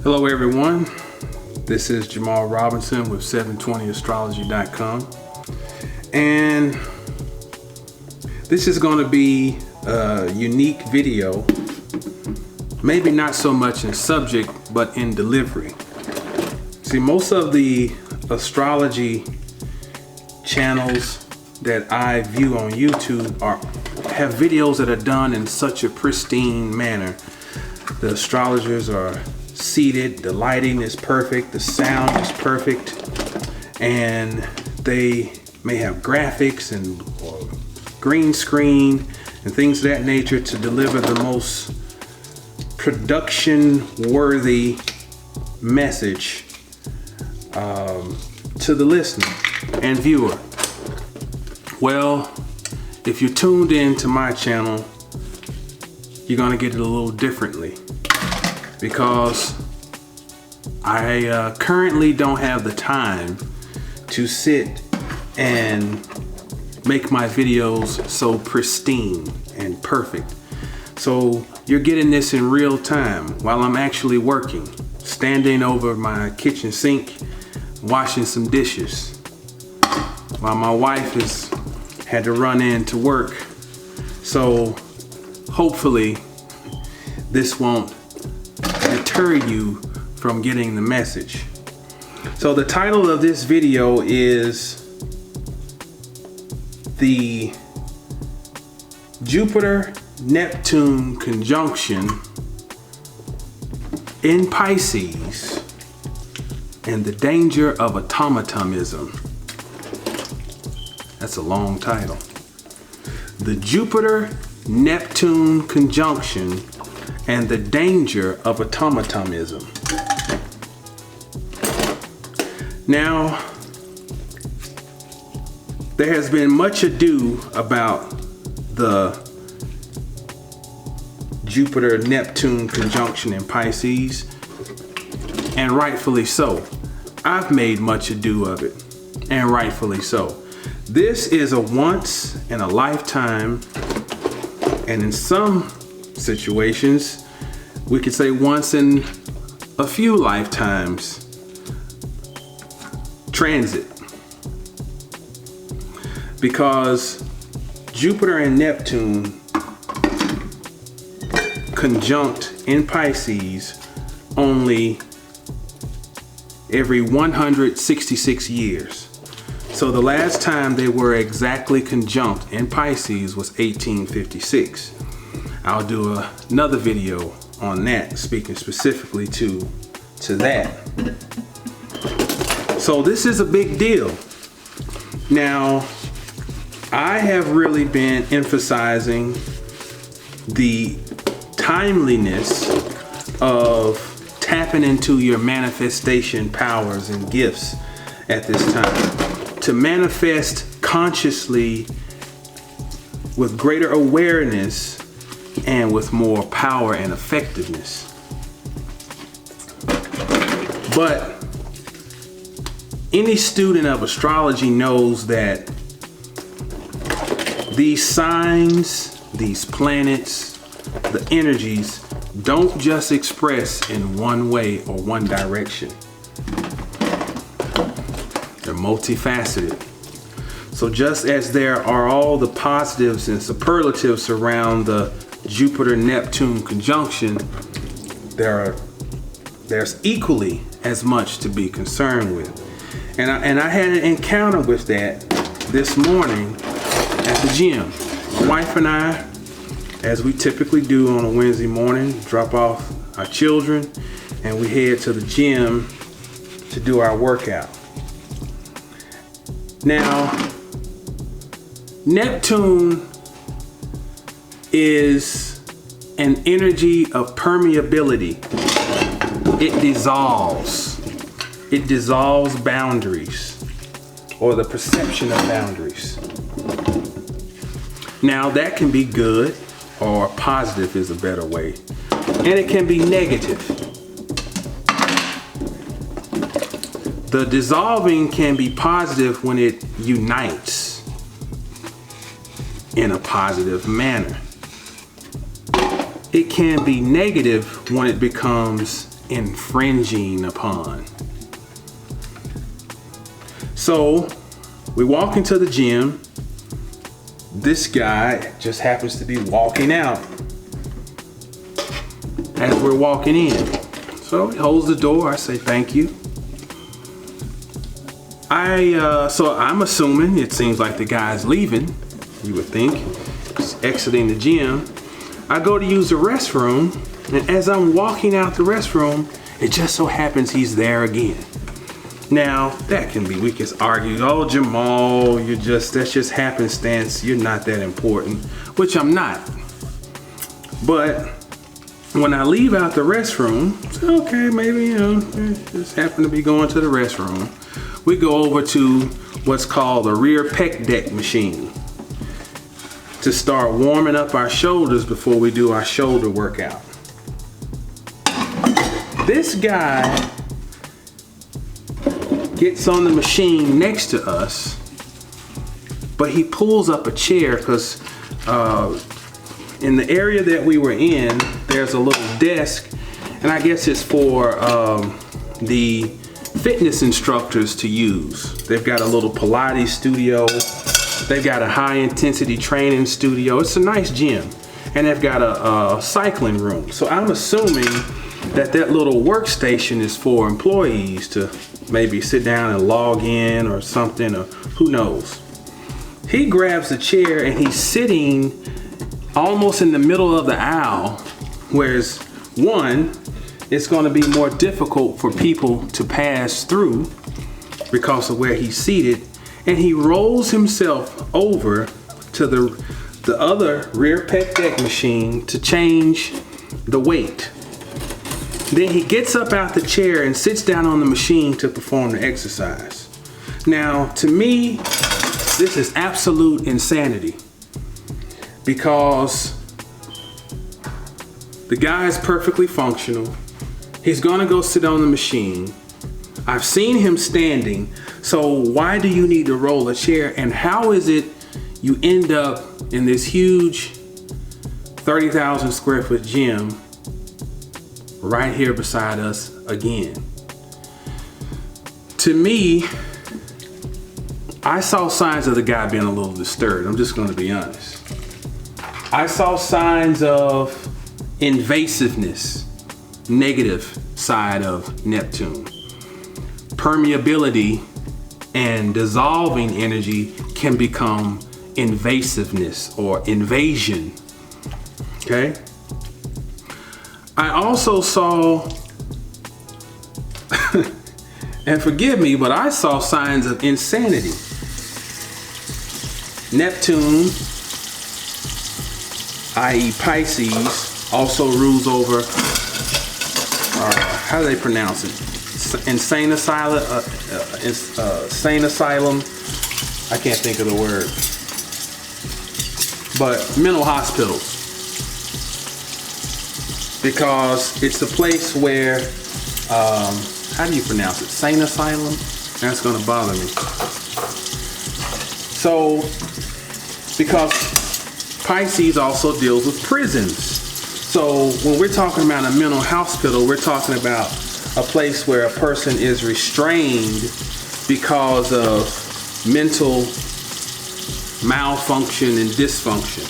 Hello everyone, this is Jamal Robinson with 720astrology.com, and this is going to be a unique video, maybe not so much in subject but in delivery. See, most of the astrology channels that I view on YouTube have videos that are done in such a pristine manner. The astrologers are seated, the lighting is perfect, the sound is perfect, and they may have graphics and green screen and things of that nature to deliver the most production worthy message to the listener and viewer. Well, if you're tuned in to my channel, you're gonna get it a little differently, because I currently don't have the time to sit and make my videos so pristine and perfect. So you're getting this in real time while I'm actually working, standing over my kitchen sink, washing some dishes, while my wife has had to run in to work. So hopefully this won't deter you from getting the message. So the title of this video is the Jupiter-Neptune conjunction in Pisces and the danger of Atomatonism. That's a long title. The Jupiter-Neptune conjunction and the danger of Atomatonism. Now, there has been much ado about the Jupiter-Neptune conjunction in Pisces, and rightfully so. I've made much ado of it, and rightfully so. This is a once in a lifetime, and in some situations, we could say once in a few lifetimes transit, because Jupiter and Neptune conjunct in Pisces only every 166 years. So the last time they were exactly conjunct in Pisces was 1856. I'll do another video on that, speaking specifically to that. So this is a big deal. Now, I have really been emphasizing the timeliness of tapping into your manifestation powers and gifts at this time, to manifest consciously with greater awareness and with more power and effectiveness. But any student of astrology knows that these signs, these planets, the energies don't just express in one way or one direction. They're multifaceted. So just as there are all the positives and superlatives around the Jupiter-Neptune conjunction, there's equally as much to be concerned with. And I had an encounter with that this morning at the gym. My wife and I, as we typically do on a Wednesday morning, drop off our children and we head to the gym to do our workout. Now, Neptune is an energy of permeability. It dissolves. It dissolves boundaries, or the perception of boundaries. Now, that can be good, or positive is a better way, and it can be negative. The dissolving can be positive when it unites in a positive manner. It can be negative when it becomes infringing upon. So we walk into the gym. This guy just happens to be walking out as we're walking in. So he holds the door. I say thank you. So I'm assuming it seems like the guy's leaving. You would think he's exiting the gym. I go to use the restroom, and as I'm walking out the restroom, it just so happens he's there again. Now that can be, we can argue, oh Jamal, that's just happenstance. You're not that important, which I'm not. But when I leave out the restroom, okay, maybe just happen to be going to the restroom. We go over to what's called a rear pec deck machine to start warming up our shoulders before we do our shoulder workout. This guy gets on the machine next to us, but he pulls up a chair because in the area that we were in, there's a little desk, and I guess it's for the fitness instructors to use. They've got a little Pilates studio. They've got a high intensity training studio. It's a nice gym. And they've got a cycling room. So I'm assuming that little workstation is for employees to maybe sit down and log in or something, or who knows. He grabs a chair and he's sitting almost in the middle of the aisle, whereas one, it's going to be more difficult for people to pass through because of where he's seated, and he rolls himself over to the other rear pec deck machine to change the weight. Then he gets up out the chair and sits down on the machine to perform the exercise. Now, to me, this is absolute insanity, because the guy is perfectly functional. He's gonna go sit on the machine. I've seen him standing, so why do you need to roll a chair? And how is it you end up in this huge 30,000 square foot gym right here beside us again? To me, I saw signs of the guy being a little disturbed. I'm just gonna be honest. I saw signs of invasiveness, negative side of Neptune. Permeability and dissolving energy can become invasiveness or invasion. Okay? I also saw, and forgive me, but I saw signs of insanity. Neptune, i.e. Pisces, also rules over, how do they pronounce it? Insane asylum, insane asylum. I can't think of the word. But mental hospitals. Because it's a place where, how do you pronounce it? Sane asylum? That's gonna bother me. So, because Pisces also deals with prisons. So when we're talking about a mental hospital, we're talking about a place where a person is restrained because of mental malfunction and dysfunction.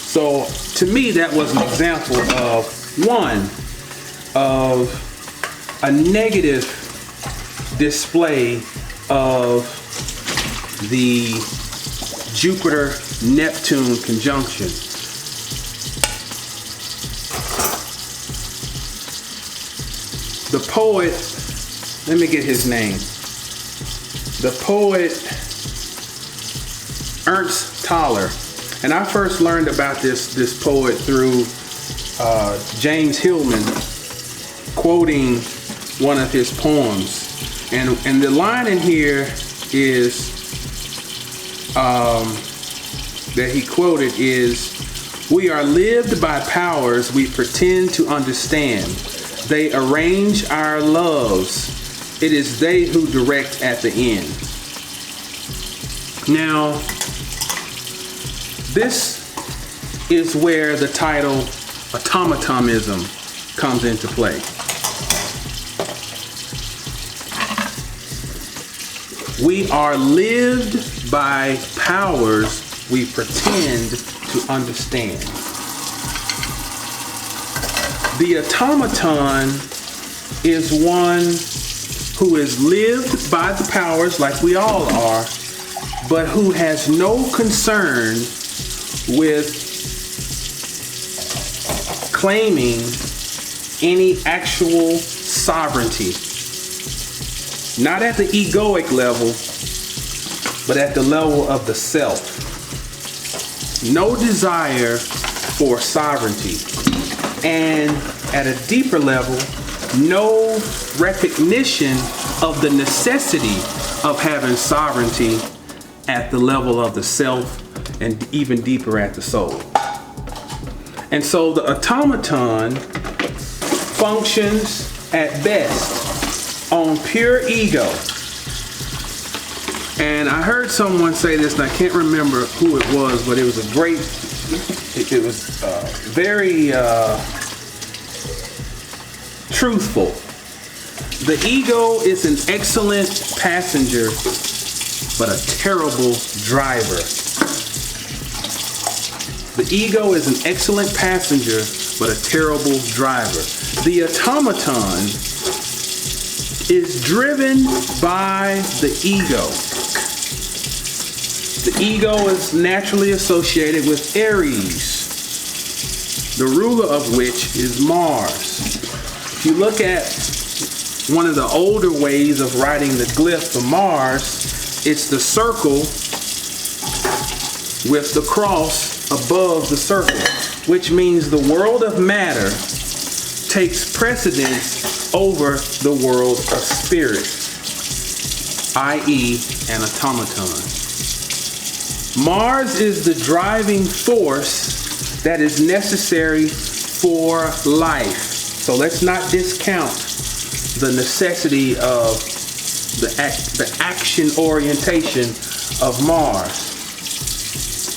So to me, that was an example of a negative display of the Jupiter-Neptune conjunction. The poet, let me get his name. The poet Ernst Toller. And I first learned about this poet through James Hillman quoting one of his poems. And the line in here is, that he quoted is, "We are lived by powers we pretend to understand. They arrange our loves. It is they who direct at the end." Now, this is where the title Atomatonism comes into play. We are lived by powers we pretend to understand. The automaton is one who is lived by the powers like we all are, but who has no concern with claiming any actual sovereignty. Not at the egoic level, but at the level of the self. No desire for sovereignty. And at a deeper level, no recognition of the necessity of having sovereignty at the level of the self and even deeper at the soul. And so the automaton functions at best on pure ego. And I heard someone say this, and I can't remember who it was, but it was a great, it was very truthful. The ego is an excellent passenger, but a terrible driver. The ego is an excellent passenger, but a terrible driver. The automaton is driven by the ego. The ego is naturally associated with Aries, the ruler of which is Mars. If you look at one of the older ways of writing the glyph for Mars, it's the circle with the cross above the circle, which means the world of matter takes precedence over the world of spirit, i.e. an automaton. Mars is the driving force that is necessary for life. So let's not discount the necessity of the action orientation of Mars.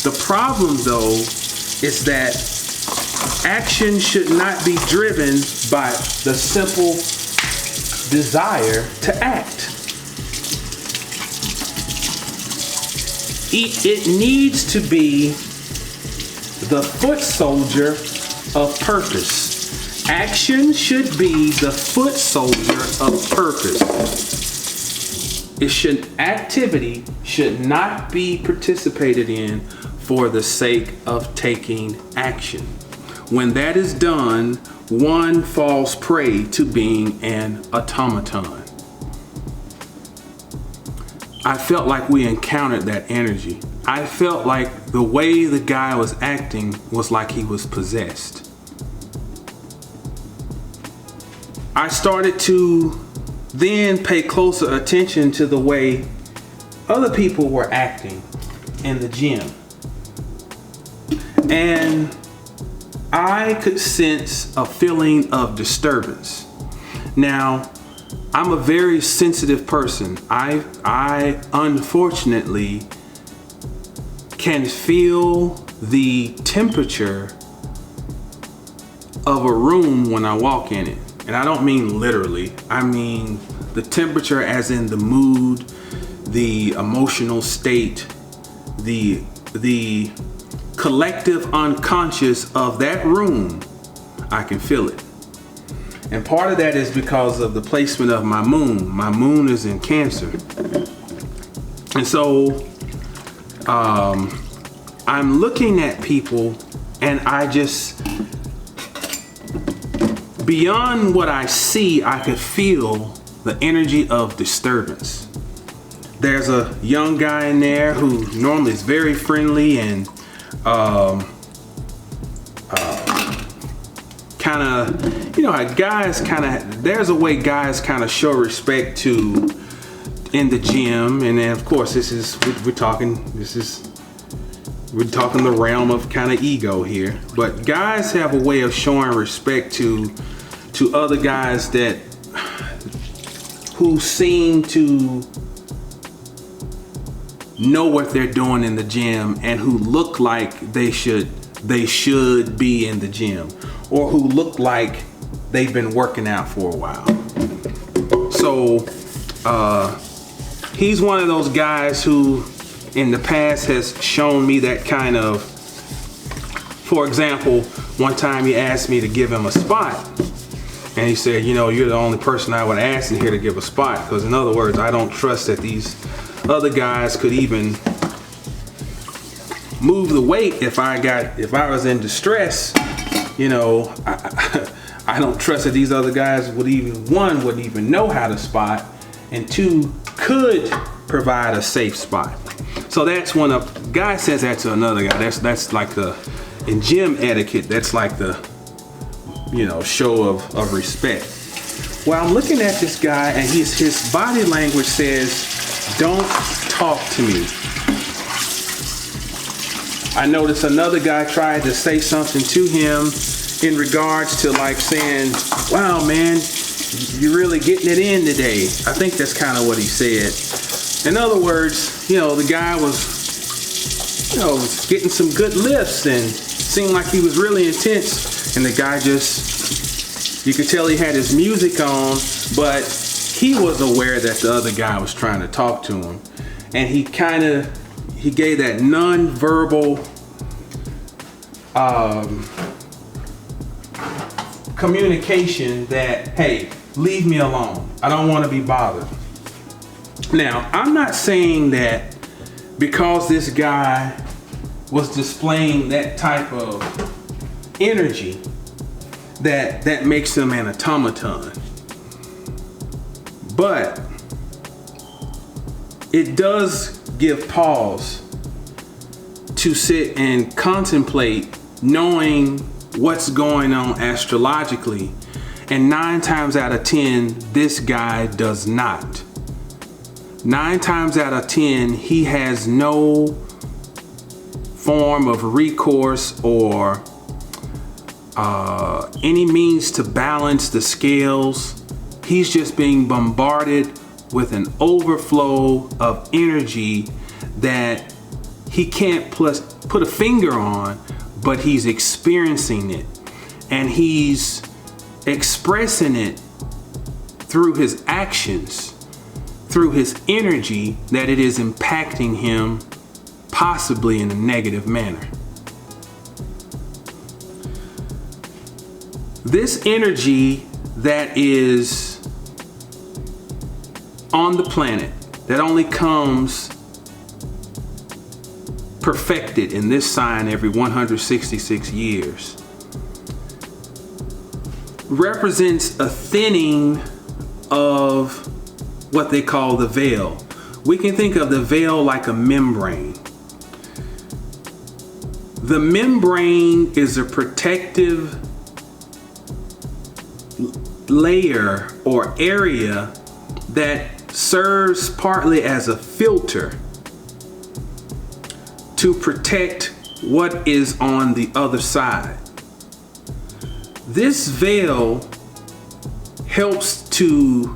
The problem, though, is that action should not be driven by the simple desire to act. It needs to be the foot soldier of purpose. Action should be the foot soldier of purpose. Activity should not be participated in for the sake of taking action. When that is done, one falls prey to being an automaton. I felt like we encountered that energy. I felt like the way the guy was acting was like he was possessed. I started to then pay closer attention to the way other people were acting in the gym. And I could sense a feeling of disturbance. Now, I'm a very sensitive person. I unfortunately can feel the temperature of a room when I walk in it. And I don't mean literally. I mean the temperature as in the mood, the emotional state, the collective unconscious of that room. I can feel it. And part of that is because of the placement of my moon. My moon is in Cancer. And so I'm looking at people and I just, beyond what I see, I could feel the energy of disturbance. There's a young guy in there who normally is very friendly and kind of, you know, how guys kind of, there's a way guys kind of show respect to in the gym. And then of course we're talking the realm of kind of ego here, but guys have a way of showing respect to other guys that who seem to know what they're doing in the gym and who look like they should be in the gym, or who look like they've been working out for a while. So he's one of those guys who in the past has shown me that kind of, for example, one time he asked me to give him a spot. And he said, you know, you're the only person I would ask in here to give a spot. Because in other words, I don't trust that these other guys could even move the weight if I was in distress. You know, I don't trust that these other guys would even, one, wouldn't even know how to spot, and two, could provide a safe spot. So that's when a guy says that to another guy. That's like the, in gym etiquette, that's like the, you know, show of respect. Well, I'm looking at this guy and his body language says, don't talk to me. I noticed another guy tried to say something to him in regards to like saying, wow, man, you're really getting it in today. I think that's kind of what he said. In other words, you know, the guy was, you know, was getting some good lifts and seemed like he was really intense. And the guy just, you could tell he had his music on, but he was aware that the other guy was trying to talk to him. And he gave that non-verbal communication that, hey, leave me alone. I don't want to be bothered. Now, I'm not saying that because this guy was displaying that type of energy that makes him an automaton. But it does give pause to sit and contemplate knowing what's going on astrologically, and 9 times out of 10 this guy does not. 9 times out of 10 he has no form of recourse or any means to balance the scales. He's just being bombarded with an overflow of energy that he can't put a finger on, but he's experiencing it, and he's expressing it through his actions, through his energy, that it is impacting him possibly in a negative manner. This energy that is on the planet, that only comes perfected in this sign every 166 years, represents a thinning of what they call the veil. We can think of the veil like a membrane. The membrane is a protective layer or area that serves partly as a filter to protect what is on the other side. This veil helps to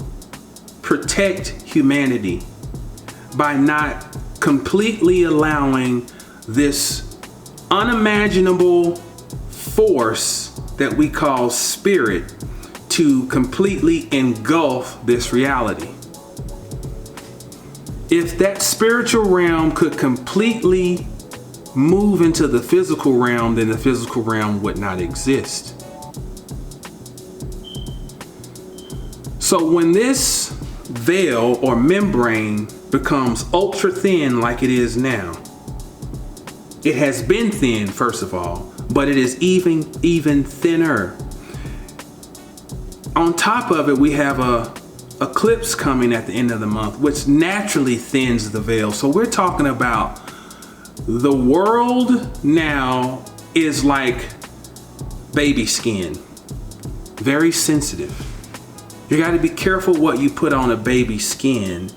protect humanity by not completely allowing this unimaginable force that we call spirit to completely engulf this reality. If that spiritual realm could completely move into the physical realm, then the physical realm would not exist. So when this veil or membrane becomes ultra thin like it is now, it has been thin, first of all, but it is even thinner. On top of it, we have a eclipse coming at the end of the month, which naturally thins the veil. So we're talking about the world now is like baby skin, very sensitive. You got to be careful what you put on a baby's skin,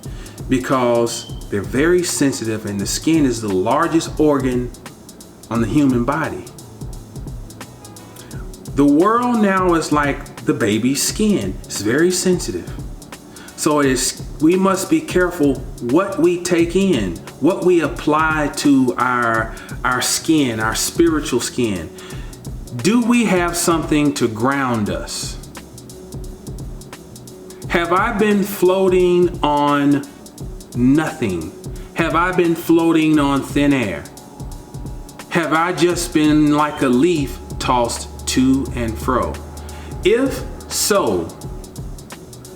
because they're very sensitive, and the skin is the largest organ on the human body. The world now is like the baby's skin. It's very sensitive. So we must be careful what we take in, what we apply to our skin, our spiritual skin. Do we have something to ground us? Have I been floating on nothing? Have I been floating on thin air? Have I just been like a leaf tossed to and fro? If so,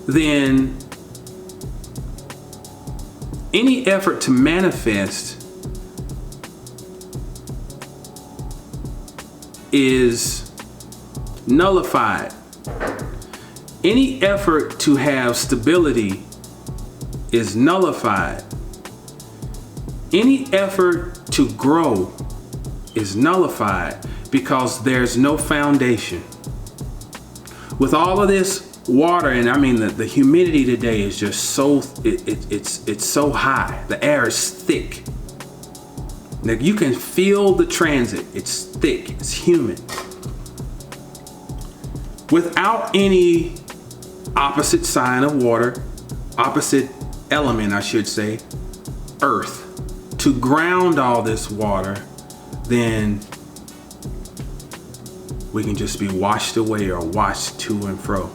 then any effort to manifest is nullified. Any effort to have stability is nullified. Any effort to grow is nullified because there's no foundation. With all of this water, and I mean the humidity today is just so it's so high. The air is thick. Now you can feel the transit. It's thick. It's humid. Without any opposite sign of water, opposite element, I should say, earth, to ground all this water, then we can just be washed away or washed to and fro.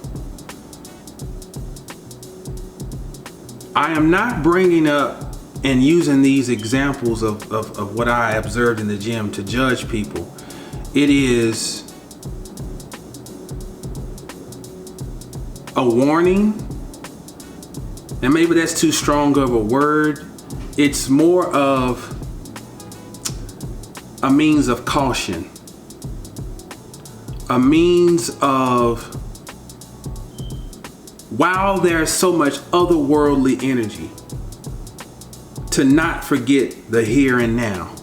I am not bringing up and using these examples of what I observed in the gym to judge people. It is a warning, and maybe that's too strong of a word. It's more of a means of caution, a means of, while there's so much otherworldly energy, to not forget the here and now.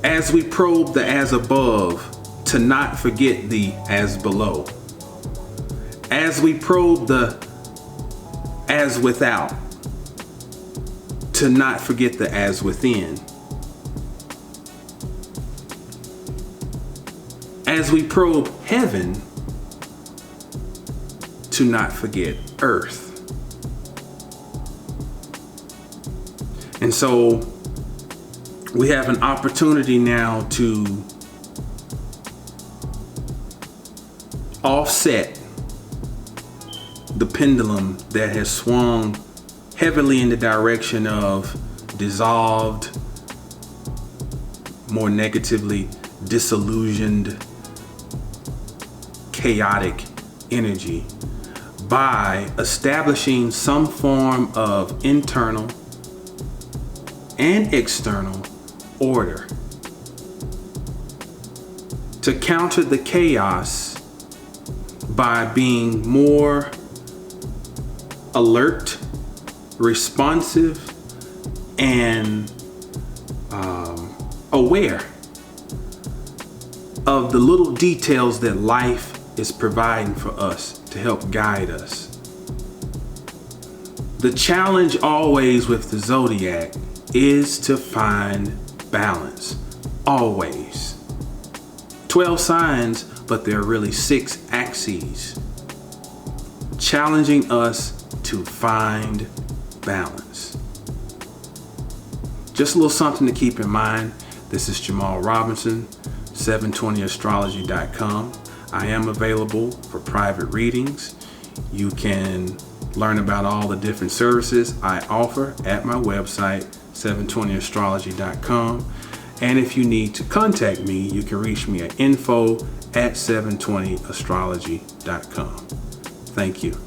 As we probe the as above, to not forget the as below. As we probe the as without, to not forget the as within. As we probe heaven, to not forget earth. And so we have an opportunity now to offset the pendulum that has swung heavily in the direction of dissolved, more negatively disillusioned, chaotic energy, by establishing some form of internal and external order to counter the chaos by being more alert, responsive, and aware of the little details that life is providing for us to help guide us. The challenge always with the zodiac is to find balance. Always. 12 signs, but there are really 6 axes, challenging us to find balance. Just a little something to keep in mind. This is Jamal Robinson, 720astrology.com. I am available for private readings. You can learn about all the different services I offer at my website, 720astrology.com. And if you need to contact me, you can reach me at info@720astrology.com. Thank you.